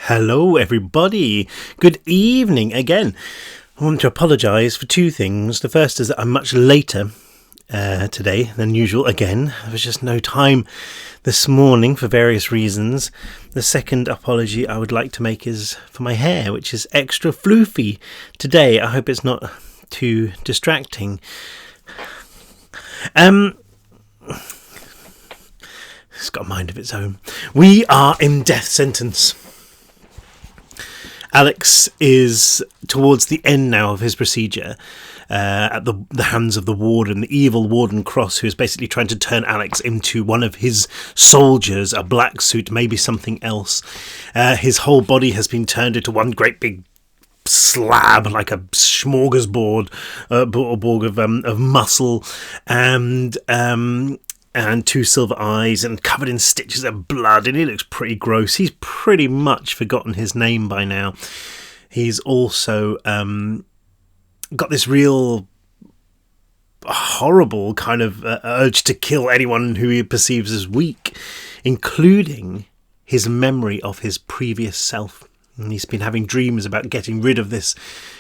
Hello everybody, good evening again. I want to apologise for two things. The first is that I'm much later today than usual again. There was just no time this morning for various reasons. The second apology I would like to make is for my hair, which is extra floofy today. I hope it's not too distracting. It's got a mind of its own. We are in death sentence. Alex is towards the end now of his procedure at the hands of the warden, the evil Warden Cross, who is basically trying to turn Alex into one of his soldiers, a black suit, maybe something else. His whole body has been turned into one great big slab, like a smorgasbord, of muscle and two silver eyes and covered in stitches of blood, and he looks pretty gross. He's pretty much forgotten his name by now. He's also got this real horrible kind of urge to kill anyone who he perceives as weak, including his memory of his previous self. And he's been having dreams about getting rid of this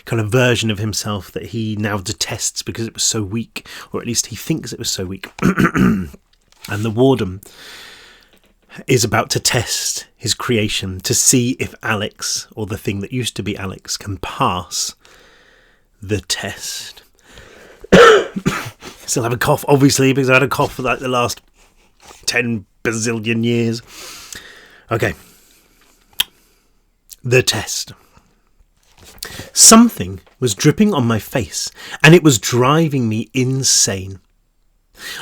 kind of version of himself that he now detests because it was so weak, or at least he thinks it was so weak. And the warden is about to test his creation to see if Alex, or the thing that used to be Alex, can pass the test. Still have a cough, obviously, because I had a cough for like the last 10 bazillion years. Okay. The test. Something was dripping on my face, and it was driving me insane.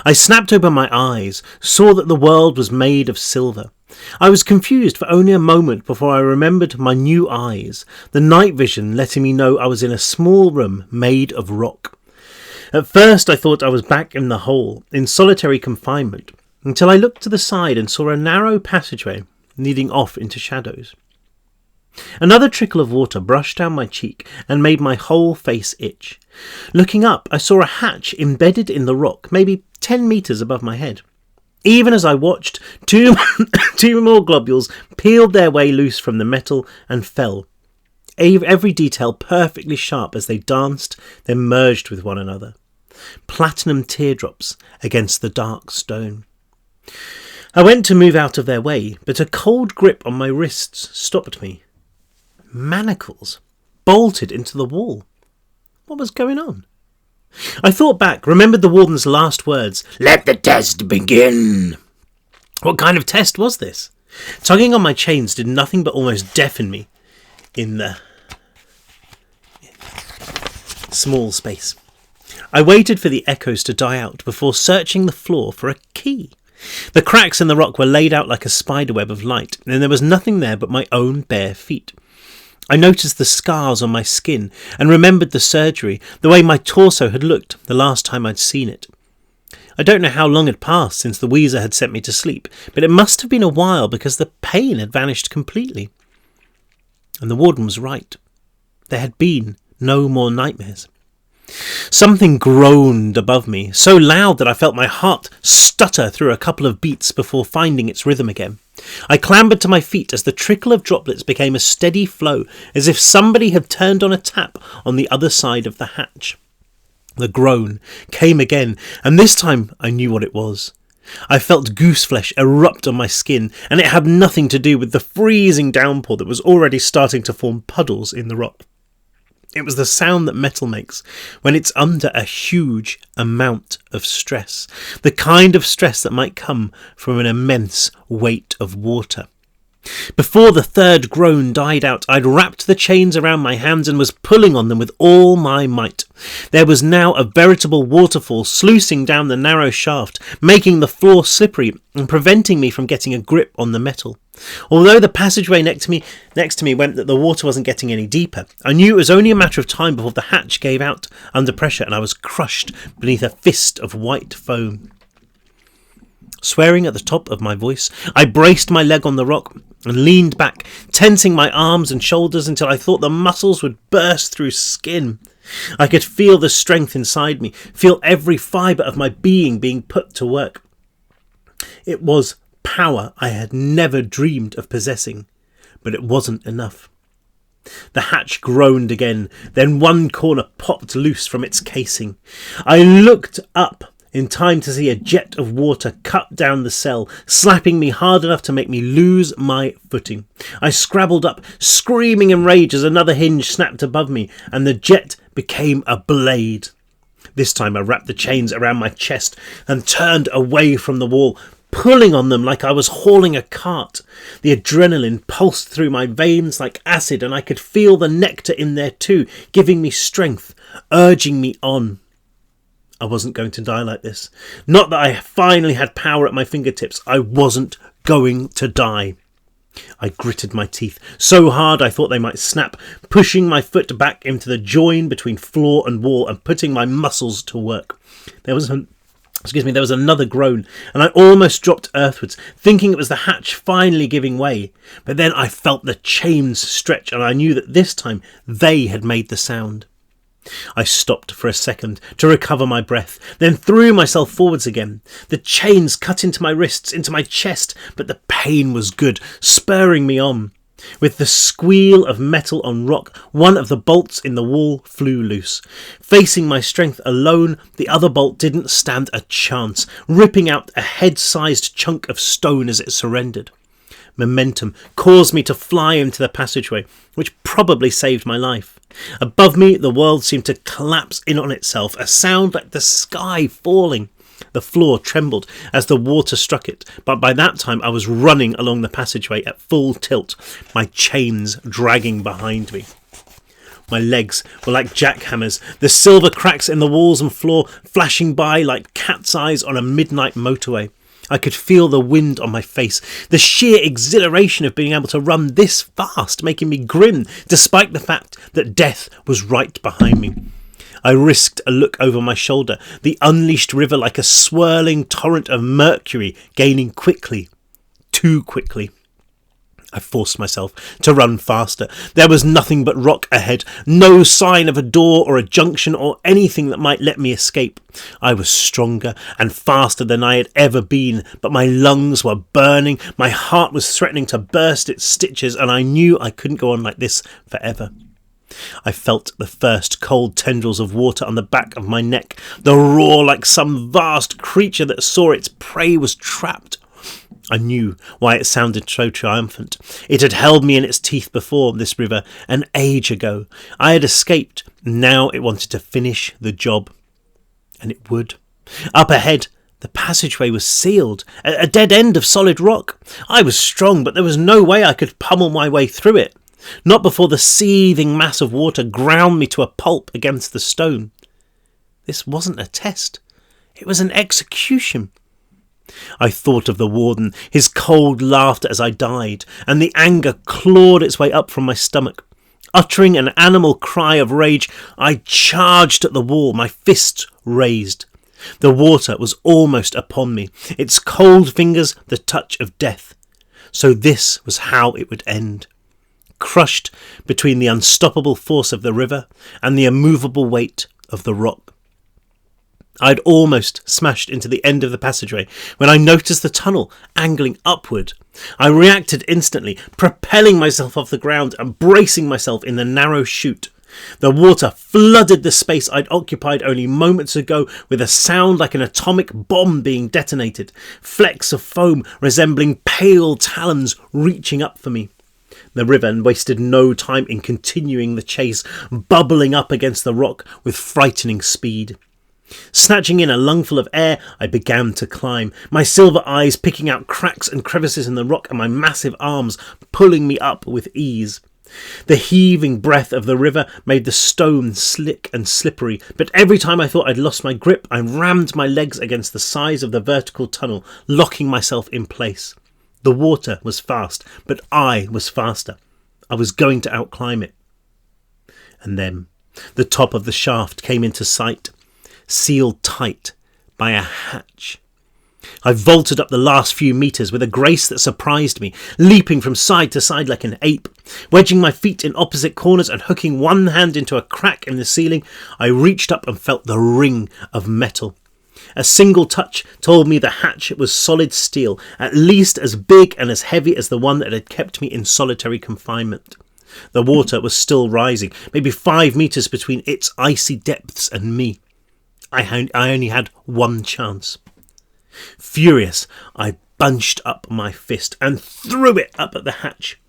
I snapped open my eyes, saw that the world was made of silver. I was confused for only a moment before I remembered my new eyes, the night vision letting me know I was in a small room made of rock. At first I thought I was back in the hole, in solitary confinement, until I looked to the side and saw a narrow passageway leading off into shadows. Another trickle of water brushed down my cheek and made my whole face itch. Looking up, I saw a hatch embedded in the rock, maybe 10 metres above my head. Even as I watched, two more globules peeled their way loose from the metal and fell. Every detail perfectly sharp as they danced, then merged with one another. Platinum teardrops against the dark stone. I went to move out of their way, but a cold grip on my wrists stopped me. Manacles bolted into the wall. What was going on? I thought back, remembered the warden's last words, "Let the test begin." What kind of test was this? Tugging on my chains did nothing but almost deafen me in the small space. I waited for the echoes to die out before searching the floor for a key. The cracks in the rock were laid out like a spiderweb of light, and there was nothing there but my own bare feet. I noticed the scars on my skin and remembered the surgery, the way my torso had looked the last time I'd seen it. I don't know how long had passed since the wheezer had sent me to sleep, but it must have been a while because the pain had vanished completely. And the warden was right. There had been no more nightmares. Something groaned above me, so loud that I felt my heart stutter through a couple of beats before finding its rhythm again. I clambered to my feet as the trickle of droplets became a steady flow, as if somebody had turned on a tap on the other side of the hatch. The groan came again, and this time I knew what it was. I felt gooseflesh erupt on my skin, and it had nothing to do with the freezing downpour that was already starting to form puddles in the rock. It was the sound that metal makes when it's under a huge amount of stress, the kind of stress that might come from an immense weight of water. Before the third groan died out, I'd wrapped the chains around my hands and was pulling on them with all my might. There was now a veritable waterfall sluicing down the narrow shaft, making the floor slippery and preventing me from getting a grip on the metal. Although the passageway next to me went that the water wasn't getting any deeper, I knew it was only a matter of time before the hatch gave out under pressure and I was crushed beneath a fist of white foam. Swearing at the top of my voice, I braced my leg on the rock and leaned back, tensing my arms and shoulders until I thought the muscles would burst through skin. I could feel the strength inside me, feel every fibre of my being put to work. It was power I had never dreamed of possessing. but it wasn't enough. The hatch groaned again, then one corner popped loose from its casing. I looked up in time to see a jet of water cut down the cell, slapping me hard enough to make me lose my footing. I scrabbled up, screaming in rage as another hinge snapped above me, and the jet became a blade. This time I wrapped the chains around my chest and turned away from the wall, pulling on them like I was hauling a cart. The adrenaline pulsed through my veins like acid, and I could feel the nectar in there too, giving me strength, urging me on. I wasn't going to die like this. Not that I finally had power at my fingertips. I wasn't going to die. I gritted my teeth so hard I thought they might snap, pushing my foot back into the join between floor and wall and putting my muscles to work. There was another groan, and I almost dropped earthwards, thinking it was the hatch finally giving way. But then I felt the chains stretch, and I knew that this time they had made the sound. I stopped for a second to recover my breath, then threw myself forwards again. The chains cut into my wrists, into my chest, but the pain was good, spurring me on. With the squeal of metal on rock, one of the bolts in the wall flew loose. Facing my strength alone, the other bolt didn't stand a chance, ripping out a head-sized chunk of stone as it surrendered. Momentum caused me to fly into the passageway, which probably saved my life. Above me, the world seemed to collapse in on itself, a sound like the sky falling. The floor trembled as the water struck it, but by that time I was running along the passageway at full tilt, my chains dragging behind me. My legs were like jackhammers, the silver cracks in the walls and floor flashing by like cat's eyes on a midnight motorway. I could feel the wind on my face, the sheer exhilaration of being able to run this fast, making me grin, despite the fact that death was right behind me. I risked a look over my shoulder, the unleashed river like a swirling torrent of mercury, gaining quickly, too quickly. I forced myself to run faster. There was nothing but rock ahead, no sign of a door or a junction or anything that might let me escape. I was stronger and faster than I had ever been, but my lungs were burning, my heart was threatening to burst its stitches, and I knew I couldn't go on like this forever. I felt the first cold tendrils of water on the back of my neck, the roar like some vast creature that saw its prey was trapped. I knew why it sounded so triumphant. It had held me in its teeth before, this river, an age ago. I had escaped, and now it wanted to finish the job. And it would. Up ahead, the passageway was sealed, a dead end of solid rock. I was strong, but there was no way I could pummel my way through it. Not before the seething mass of water ground me to a pulp against the stone. This wasn't a test. It was an execution. I thought of the warden, his cold laughter as I died, and the anger clawed its way up from my stomach. Uttering an animal cry of rage, I charged at the wall, my fists raised. The water was almost upon me, its cold fingers the touch of death. So this was how it would end. Crushed between the unstoppable force of the river and the immovable weight of the rock. I'd almost smashed into the end of the passageway when I noticed the tunnel angling upward. I reacted instantly, propelling myself off the ground and bracing myself in the narrow chute. The water flooded the space I'd occupied only moments ago with a sound like an atomic bomb being detonated, flecks of foam resembling pale talons reaching up for me. The river wasted no time in continuing the chase, bubbling up against the rock with frightening speed. Snatching in a lungful of air, I began to climb, my silver eyes picking out cracks and crevices in the rock and my massive arms pulling me up with ease. The heaving breath of the river made the stone slick and slippery, but every time I thought I'd lost my grip, I rammed my legs against the sides of the vertical tunnel, locking myself in place. The water was fast, but I was faster. I was going to outclimb it. And then the top of the shaft came into sight, sealed tight by a hatch. I vaulted up the last few metres with a grace that surprised me, leaping from side to side like an ape. Wedging my feet in opposite corners and hooking one hand into a crack in the ceiling, I reached up and felt the ring of metal. A single touch told me the hatch was solid steel, at least as big and as heavy as the one that had kept me in solitary confinement. The water was still rising, maybe 5 metres between its icy depths and me. I only had one chance. Furious, I bunched up my fist and threw it up at the hatch.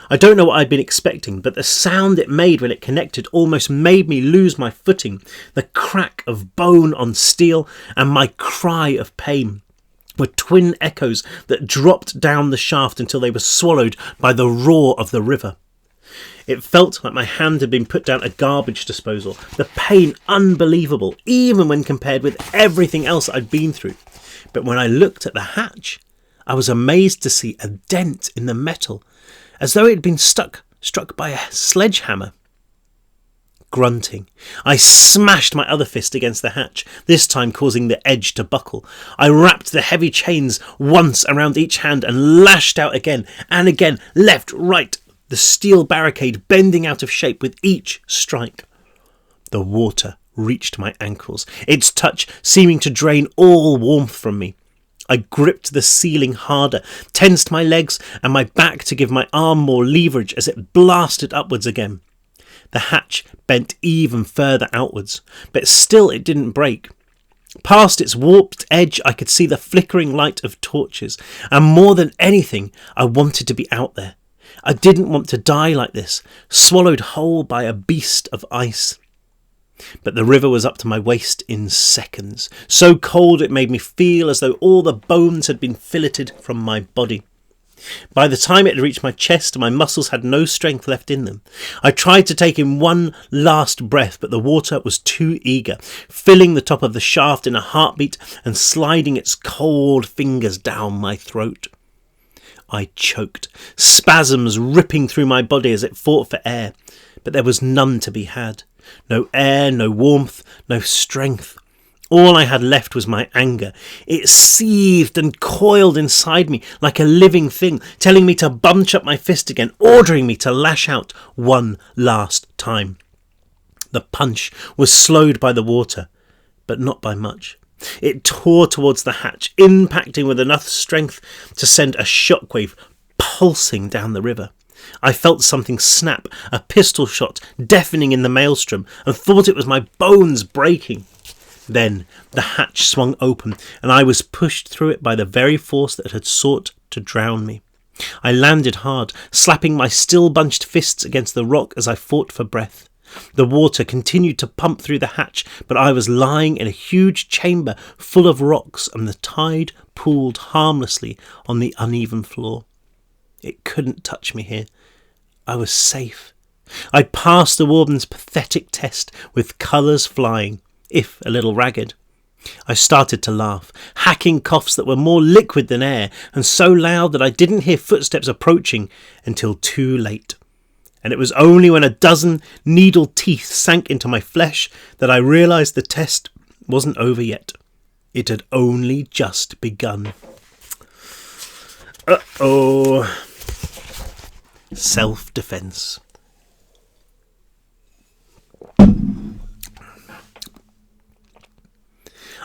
I don't know what I'd been expecting, but the sound it made when it connected almost made me lose my footing. The crack of bone on steel and my cry of pain were twin echoes that dropped down the shaft until they were swallowed by the roar of the river. It felt like my hand had been put down a garbage disposal, the pain unbelievable, even when compared with everything else I'd been through. But when I looked at the hatch, I was amazed to see a dent in the metal, as though it had been struck by a sledgehammer. Grunting, I smashed my other fist against the hatch, this time causing the edge to buckle. I wrapped the heavy chains once around each hand and lashed out again and again, left, right, the steel barricade bending out of shape with each strike. The water reached my ankles, its touch seeming to drain all warmth from me. I gripped the ceiling harder, tensed my legs and my back to give my arm more leverage as it blasted upwards again. The hatch bent even further outwards, but still it didn't break. Past its warped edge I could see the flickering light of torches, and more than anything I wanted to be out there. I didn't want to die like this, swallowed whole by a beast of ice. But the river was up to my waist in seconds, so cold it made me feel as though all the bones had been filleted from my body. By the time it had reached my chest, my muscles had no strength left in them. I tried to take in one last breath, but the water was too eager, filling the top of the shaft in a heartbeat and sliding its cold fingers down my throat. I choked, spasms ripping through my body as it fought for air, but there was none to be had. No air, no warmth, no strength. All I had left was my anger. It seethed and coiled inside me like a living thing, telling me to bunch up my fist again, ordering me to lash out one last time. The punch was slowed by the water, but not by much. It tore towards the hatch, impacting with enough strength to send a shockwave pulsing down the river. I felt something snap, a pistol shot deafening in the maelstrom, and thought it was my bones breaking. Then the hatch swung open, and I was pushed through it by the very force that had sought to drown me. I landed hard, slapping my still bunched fists against the rock as I fought for breath. The water continued to pump through the hatch, but I was lying in a huge chamber full of rocks, and the tide pooled harmlessly on the uneven floor. It couldn't touch me here. I was safe. I'd passed the warden's pathetic test with colours flying, if a little ragged. I started to laugh, hacking coughs that were more liquid than air, and so loud that I didn't hear footsteps approaching until too late. And it was only when a dozen needle teeth sank into my flesh that I realised the test wasn't over yet. It had only just begun. Uh-oh. Self-defence.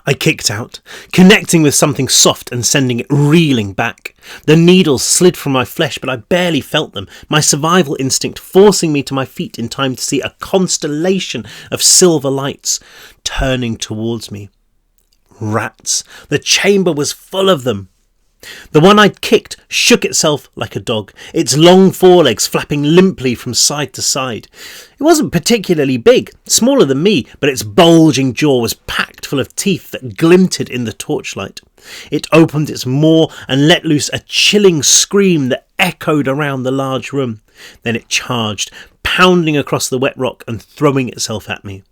I kicked out, connecting with something soft and sending it reeling back. The needles slid from my flesh, but I barely felt them, my survival instinct forcing me to my feet in time to see a constellation of silver lights turning towards me. Rats. The chamber was full of them. The one I'd kicked shook itself like a dog, its long forelegs flapping limply from side to side. It wasn't particularly big, smaller than me, but its bulging jaw was packed full of teeth that glinted in the torchlight. It opened its maw and let loose a chilling scream that echoed around the large room. Then it charged, pounding across the wet rock and throwing itself at me.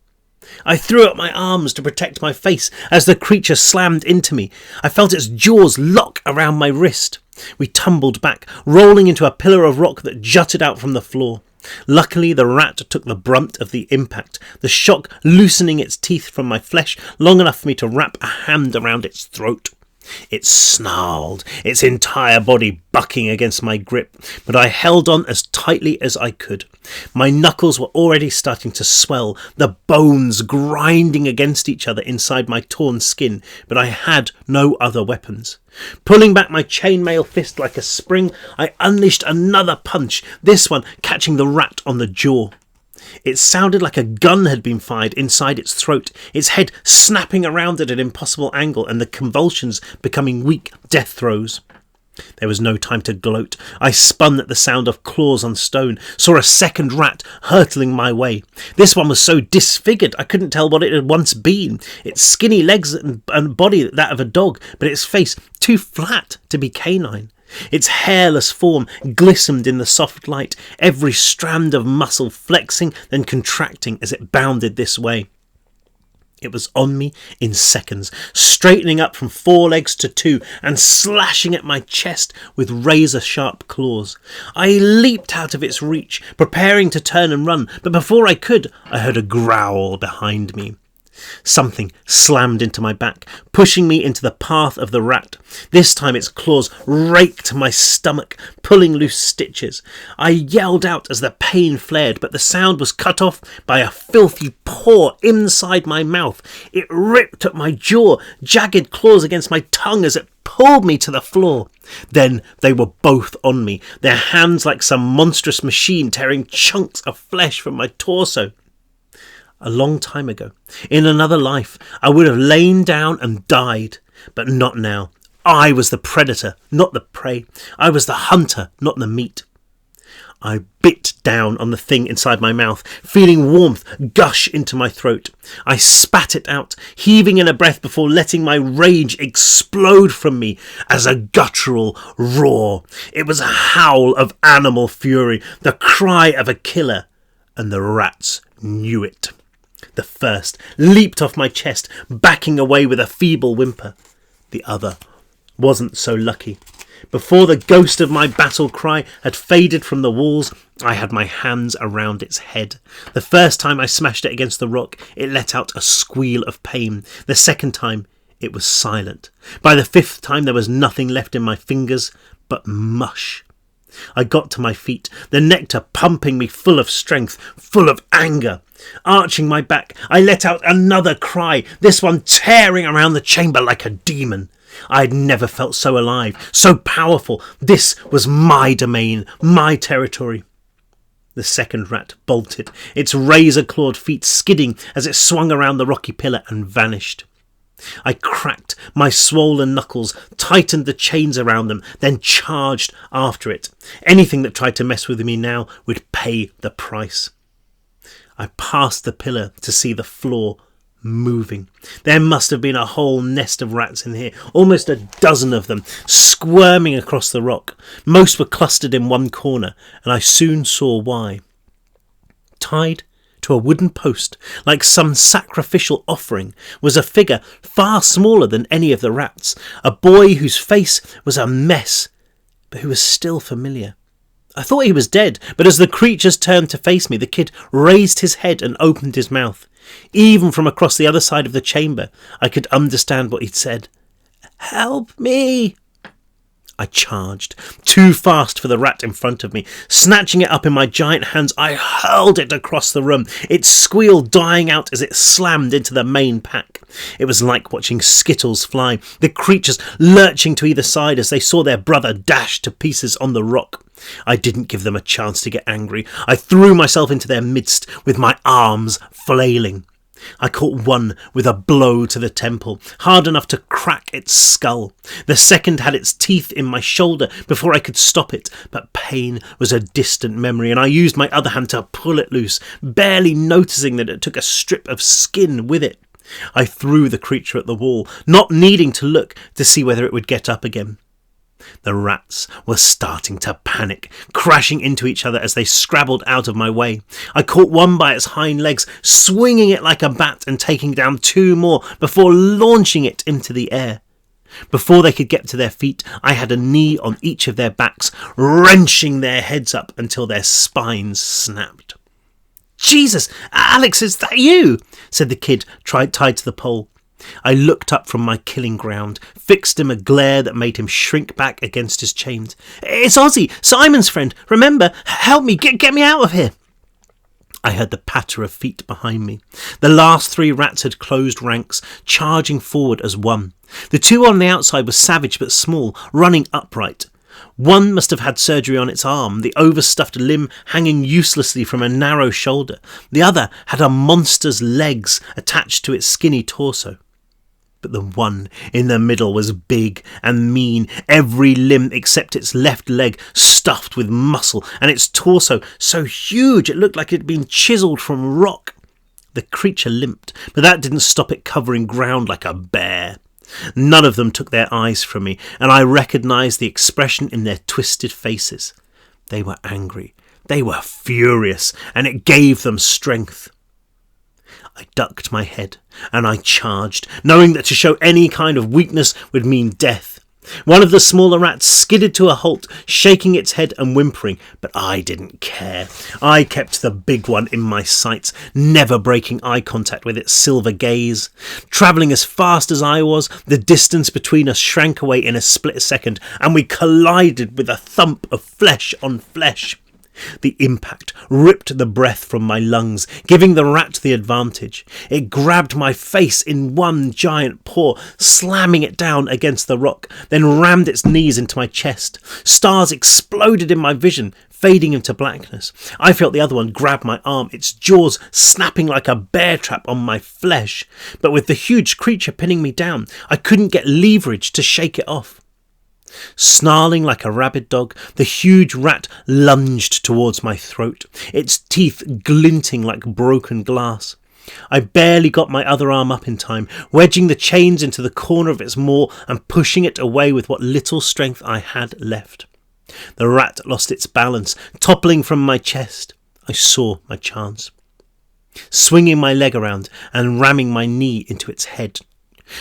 I threw up my arms to protect my face as the creature slammed into me. I felt its jaws lock around my wrist. We tumbled back, rolling into a pillar of rock that jutted out from the floor. Luckily, the rat took the brunt of the impact, the shock loosening its teeth from my flesh long enough for me to wrap a hand around its throat. It snarled, its entire body bucking against my grip, but I held on as tightly as I could. My knuckles were already starting to swell, the bones grinding against each other inside my torn skin, but I had no other weapons. Pulling back my chainmail fist like a spring, I unleashed another punch, this one catching the rat on the jaw. It sounded like a gun had been fired inside its throat, its head snapping around at an impossible angle and the convulsions becoming weak death throes. There was no time to gloat. I spun at the sound of claws on stone, saw a second rat hurtling my way. This one was so disfigured I couldn't tell what it had once been. Its skinny legs and body that of a dog, but its face too flat to be canine. Its hairless form glistened in the soft light, every strand of muscle flexing then contracting as it bounded this way. It was on me in seconds, straightening up from 4 legs to 2 and slashing at my chest with razor-sharp claws. I leaped out of its reach, preparing to turn and run, but before I could, I heard a growl behind me. Something slammed into my back, pushing me into the path of the rat. This time its claws raked my stomach, pulling loose stitches. I yelled out as the pain flared, but the sound was cut off by a filthy paw inside my mouth. It ripped at my jaw, jagged claws against my tongue as it pulled me to the floor. Then they were both on me, their hands like some monstrous machine tearing chunks of flesh from my torso. A long time ago, in another life, I would have lain down and died, but not now. I was the predator, not the prey. I was the hunter, not the meat. I bit down on the thing inside my mouth, feeling warmth gush into my throat. I spat it out, heaving in a breath before letting my rage explode from me as a guttural roar. It was a howl of animal fury, the cry of a killer, and the rats knew it. The first leaped off my chest, backing away with a feeble whimper. The other wasn't so lucky. Before the ghost of my battle cry had faded from the walls, I had my hands around its head. The first time I smashed it against the rock, it let out a squeal of pain. The second time, it was silent. By the 5th time, there was nothing left in my fingers but mush. I got to my feet, the nectar pumping me full of strength, full of anger. Arching my back, I let out another cry, this one tearing around the chamber like a demon. I had never felt so alive, so powerful. This was my domain, my territory. The second rat bolted, its razor-clawed feet skidding as it swung around the rocky pillar and vanished. I cracked my swollen knuckles, tightened the chains around them, then charged after it. Anything that tried to mess with me now would pay the price. I passed the pillar to see the floor moving. There must have been a whole nest of rats in here, almost a dozen of them, squirming across the rock. Most were clustered in one corner, and I soon saw why. Tied to a wooden post, like some sacrificial offering, was a figure far smaller than any of the rats, a boy whose face was a mess, but who was still familiar. I thought he was dead, but as the creatures turned to face me, the kid raised his head and opened his mouth. Even from across the other side of the chamber, I could understand what he'd said. "Help me!" I charged, too fast for the rat in front of me. Snatching it up in my giant hands, I hurled it across the room, its squeal dying out as it slammed into the main pack. It was like watching skittles fly, the creatures lurching to either side as they saw their brother dashed to pieces on the rock. I didn't give them a chance to get angry. I threw myself into their midst with my arms flailing. I caught one with a blow to the temple, hard enough to crack its skull. The second had its teeth in my shoulder before I could stop it, but pain was a distant memory, and I used my other hand to pull it loose, barely noticing that it took a strip of skin with it. I threw the creature at the wall, not needing to look to see whether it would get up again. The rats were starting to panic, crashing into each other as they scrabbled out of my way. I caught one by its hind legs, swinging it like a bat and taking down 2 more before launching it into the air. Before they could get to their feet, I had a knee on each of their backs, wrenching their heads up until their spines snapped. "Jesus, Alex, is that you?" said the kid, tied to the pole. I looked up from my killing ground, fixed him a glare that made him shrink back against his chains. "It's Ozzy, Simon's friend. Remember, help me, get me out of here." I heard the patter of feet behind me. The last 3 rats had closed ranks, charging forward as one. The 2 on the outside were savage but small, running upright. One must have had surgery on its arm, the overstuffed limb hanging uselessly from a narrow shoulder. The other had a monster's legs attached to its skinny torso. But the one in the middle was big and mean, every limb except its left leg stuffed with muscle, and its torso so huge it looked like it had been chiselled from rock. The creature limped, but that didn't stop it covering ground like a bear. None of them took their eyes from me, and I recognised the expression in their twisted faces. They were angry, they were furious, and it gave them strength. I ducked my head, and I charged, knowing that to show any kind of weakness would mean death. One of the smaller rats skidded to a halt, shaking its head and whimpering, but I didn't care. I kept the big one in my sights, never breaking eye contact with its silver gaze. Travelling as fast as I was, the distance between us shrank away in a split second, and we collided with a thump of flesh on flesh. The impact ripped the breath from my lungs, giving the rat the advantage. It grabbed my face in one giant paw, slamming it down against the rock, then rammed its knees into my chest. Stars exploded in my vision, fading into blackness. I felt the other one grab my arm, its jaws snapping like a bear trap on my flesh. But with the huge creature pinning me down, I couldn't get leverage to shake it off. Snarling like a rabid dog, the huge rat lunged towards my throat, its teeth glinting like broken glass. I barely got my other arm up in time, wedging the chains into the corner of its maw and pushing it away with what little strength I had left. The rat lost its balance, toppling from my chest. I saw my chance. Swinging my leg around and ramming my knee into its head.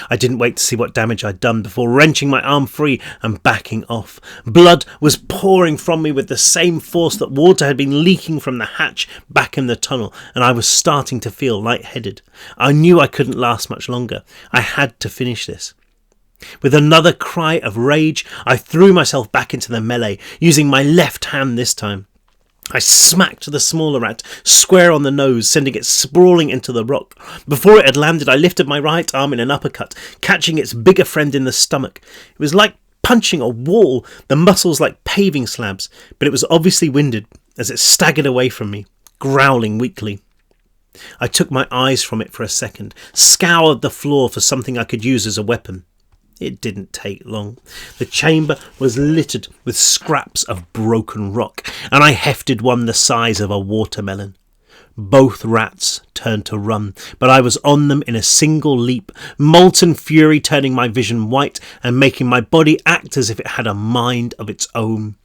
I didn't wait to see what damage I'd done before wrenching my arm free and backing off. Blood was pouring from me with the same force that water had been leaking from the hatch back in the tunnel, and I was starting to feel lightheaded. I knew I couldn't last much longer. I had to finish this. With another cry of rage, I threw myself back into the melee, using my left hand this time. I smacked the smaller rat square on the nose, sending it sprawling into the rock. Before it had landed, I lifted my right arm in an uppercut, catching its bigger friend in the stomach. It was like punching a wall, the muscles like paving slabs, but it was obviously winded as it staggered away from me, growling weakly. I took my eyes from it for a second, scoured the floor for something I could use as a weapon. It didn't take long. The chamber was littered with scraps of broken rock, and I hefted one the size of a watermelon. Both rats turned to run, but I was on them in a single leap, molten fury turning my vision white and making my body act as if it had a mind of its own.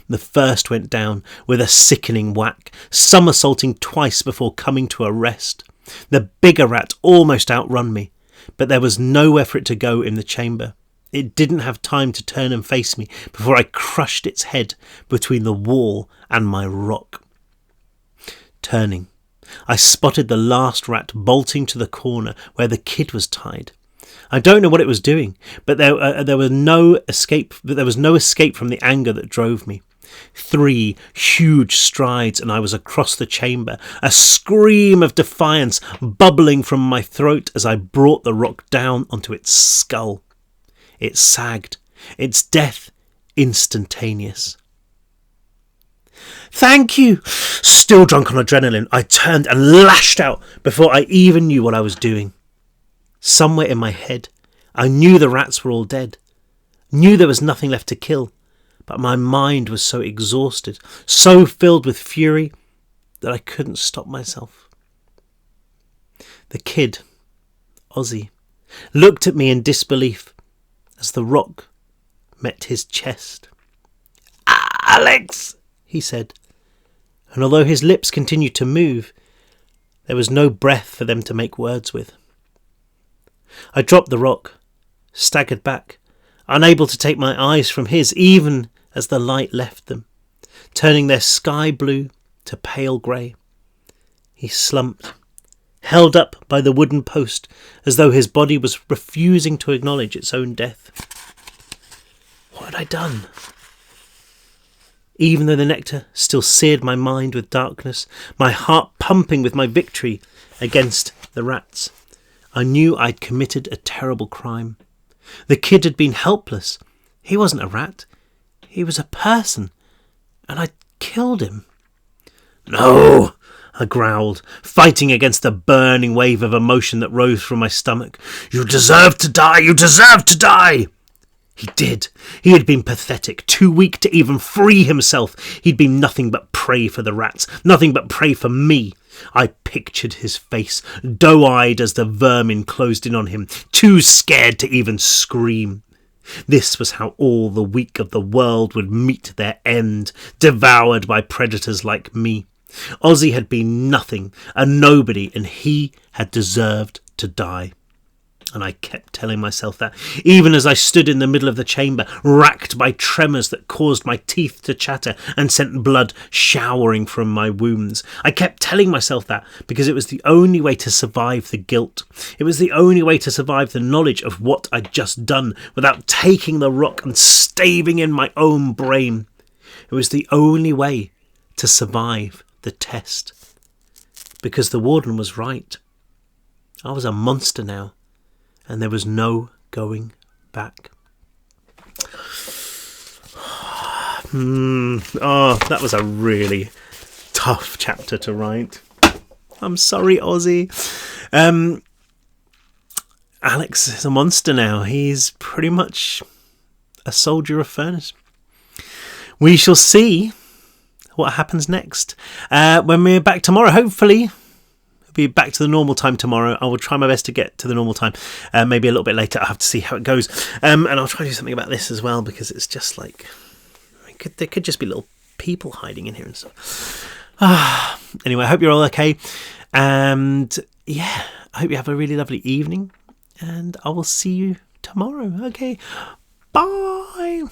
The first went down with a sickening whack, somersaulting twice before coming to a rest. The bigger rat almost outrun me, but there was nowhere for it to go in the chamber. It didn't have time to turn and face me before I crushed its head between the wall and my rock. Turning, I spotted the last rat bolting to the corner where the kid was tied. I don't know what it was doing, but there was no escape from the anger that drove me. 3 huge strides and I was across the chamber, a scream of defiance bubbling from my throat as I brought the rock down onto its skull. It sagged, its death instantaneous. "Thank you!" Still drunk on adrenaline, I turned and lashed out before I even knew what I was doing. Somewhere in my head, I knew the rats were all dead, knew there was nothing left to kill, but my mind was so exhausted, so filled with fury, that I couldn't stop myself. The kid, Ozzy, looked at me in disbelief as the rock met his chest. "Alex," he said, and although his lips continued to move, there was no breath for them to make words with. I dropped the rock, staggered back, unable to take my eyes from his even as the light left them, turning their sky blue to pale grey. He slumped, held up by the wooden post as though his body was refusing to acknowledge its own death. What had I done? Even though the nectar still seared my mind with darkness, my heart pumping with my victory against the rats, I knew I'd committed a terrible crime. The kid had been helpless. He wasn't a rat. He was a person. And I'd killed him. No, I growled, fighting against the burning wave of emotion that rose from my stomach. You deserve to die! You deserve to die! He did. He had been pathetic, too weak to even free himself. He'd been nothing but prey for the rats, nothing but prey for me. I pictured his face, doe-eyed as the vermin closed in on him, too scared to even scream. This was how all the weak of the world would meet their end, devoured by predators like me. Ozzy had been nothing, a nobody, and he had deserved to die. And I kept telling myself that, even as I stood in the middle of the chamber, racked by tremors that caused my teeth to chatter and sent blood showering from my wounds. I kept telling myself that because it was the only way to survive the guilt. It was the only way to survive the knowledge of what I'd just done without taking the rock and staving in my own brain. It was the only way to survive the test. Because the warden was right. I was a monster now. And there was no going back. Oh, that was a really tough chapter to write. I'm sorry, Ozzy. Alex is a monster now. He's pretty much a soldier of furnace. We shall see what happens next. When we're back tomorrow, hopefully be back to the normal time tomorrow. I will try my best to get to the normal time, maybe a little bit later. I'll have to see how it goes, and I'll try to do something about this as well, because it's just like there could just be little people hiding in here and stuff. Anyway, I hope you're all okay, and yeah, I hope you have a really lovely evening, and I will see you tomorrow. Okay, bye.